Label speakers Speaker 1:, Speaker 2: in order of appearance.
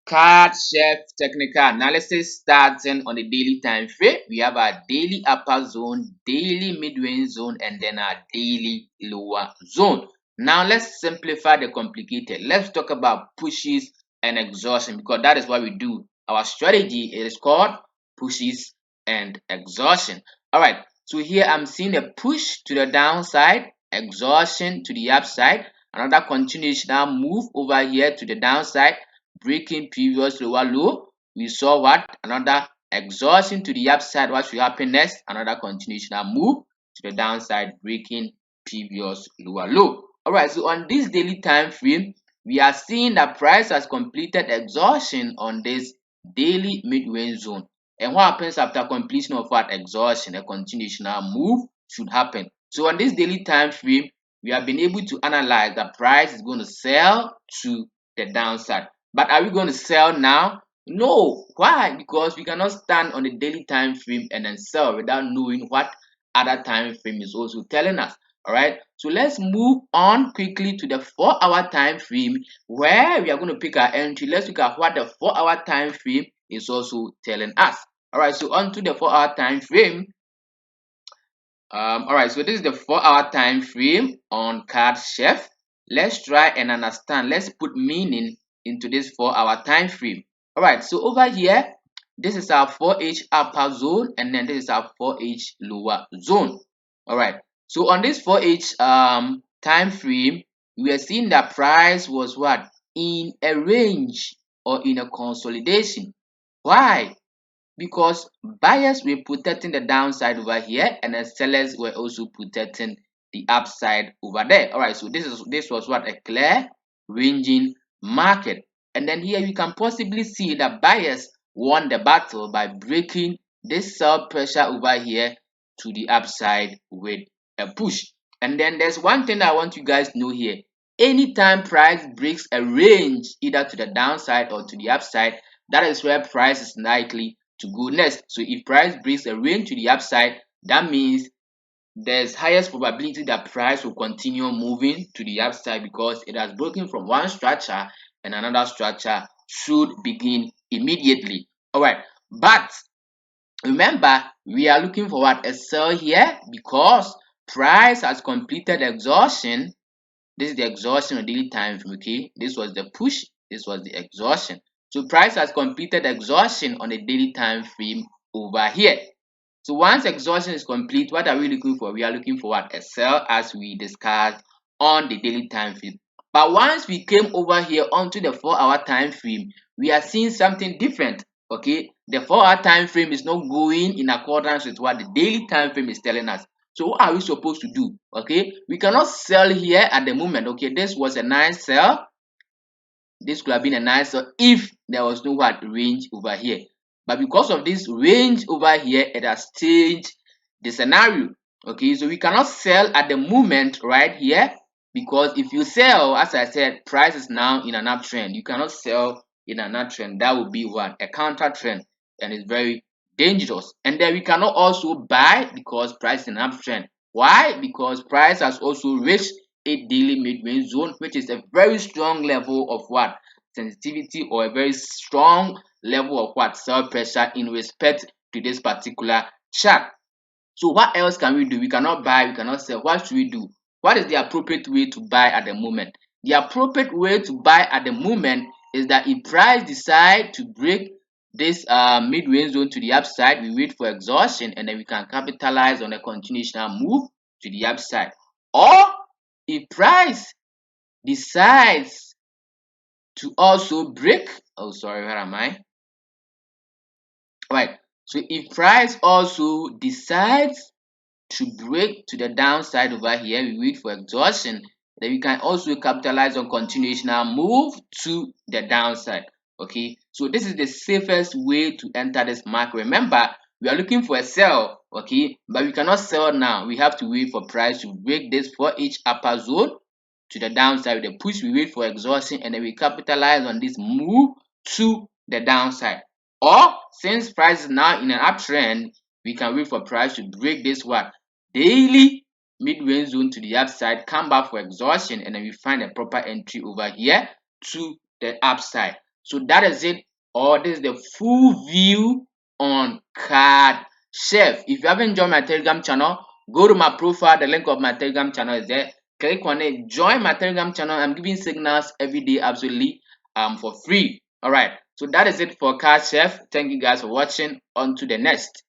Speaker 1: Cadchf technical analysis starting on the daily time frame. We have our daily upper zone, daily mid-range zone, and then our daily lower zone. Now let's simplify the complicated. Let's talk about pushes and exhaustion because that is what we do. Our strategy is called pushes and exhaustion. All right. So here I'm seeing a push to the downside, exhaustion to the upside, another continuation move over here to the downside, breaking previous lower low. We saw what? Another exhaustion to the upside. What should happen next? Another continuation move to the downside, breaking previous lower low. Alright, so on this daily time frame, we are seeing that price has completed exhaustion on this daily mid-range zone. And what happens after completion of what? Exhaustion? A continuation move should happen. So on this daily time frame, we have been able to analyze that price is going to sell to the downside. But are we going to sell now? No. Why? Because we cannot stand on the daily time frame and then sell without knowing what other time frame is also telling us. Alright, so let's move on quickly to the 4-hour time frame where we are going to pick our entry. Let's look at what the 4-hour time frame is also telling us. Alright, so on to the 4-hour time frame. Alright, so this is the 4-hour time frame on Cadchf. Let's try and understand. Let's put meaning into this 4-hour time frame. Alright, so over here, this is our 4H upper zone and then this is our 4H lower zone. Alright, so on this 4H time frame, we are seeing that price was what? In a range or in a consolidation. Why? Because buyers were protecting the downside over here and the sellers were also protecting the upside over there. All right, so this was what? A clear ranging market. And then here you can possibly see that buyers won the battle by breaking this sell pressure over here to the upside with a push. And then there's one thing that I want you guys to know here. Anytime price breaks a range either to the downside or to the upside, that is where price is likely to go next. So if price breaks a range to the upside, that means there's highest probability that price will continue moving to the upside because it has broken from one structure and another structure should begin immediately. All right, but remember we are looking for what? A sell here because price has completed exhaustion. This is the exhaustion on daily time frame. Okay, this was the push, this was the exhaustion. So price has completed exhaustion on the daily time frame over here. So once exhaustion is complete, what are we looking for? We are looking for what? A sell, as we discussed on the daily time frame. But once we came over here onto the 4-hour time frame, we are seeing something different. Okay, the 4-hour time frame is not going in accordance with what the daily time frame is telling us. So what are we supposed to do? Okay, we cannot sell here at the moment. Okay, this was a nice sell. This could have been a nice sell if there was no what range over here. But because of this range over here, it has changed the scenario. Okay, so we cannot sell at the moment right here because if you sell, as I said, price is now in an uptrend. You cannot sell in an uptrend. That would be what? A counter trend, and it's very dangerous. And then we cannot also buy because price is in an uptrend. Why? Because price has also reached a daily mid-range zone, which is a very strong level of what? Sensitivity, or a very strong level of what? Sell pressure in respect to this particular chart. So what else can we do? We cannot buy, we cannot sell. What should we do? What is the appropriate way to buy at the moment? The appropriate way to buy at the moment is that if price decide to break this mid-range zone to the upside, we wait for exhaustion and then we can capitalize on a continuation move to the upside. Or if price decides to also break, oh sorry, where am I? Right, so if price also decides to break to the downside over here, we wait for exhaustion, then we can also capitalize on continuation move to the downside. Okay, so this is the safest way to enter this market. Remember, we are looking for a sell, okay, but we cannot sell now. We have to wait for price to break this 4H upper zone to the downside. With the push, we wait for exhaustion and then we capitalize on this move to the downside. Or since price is now in an uptrend, we can wait for price to break this what? Daily mid-range zone to the upside, come back for exhaustion, and then we find a proper entry over here to the upside. So that is it, or this is the full view on Cadchf. If you haven't joined my Telegram channel, go to my profile. The link of my Telegram channel is there. Click on it, join my Telegram channel. I'm giving signals every day absolutely for free. All right, so that is it for Cadchf. Thank you guys for watching. On to the next.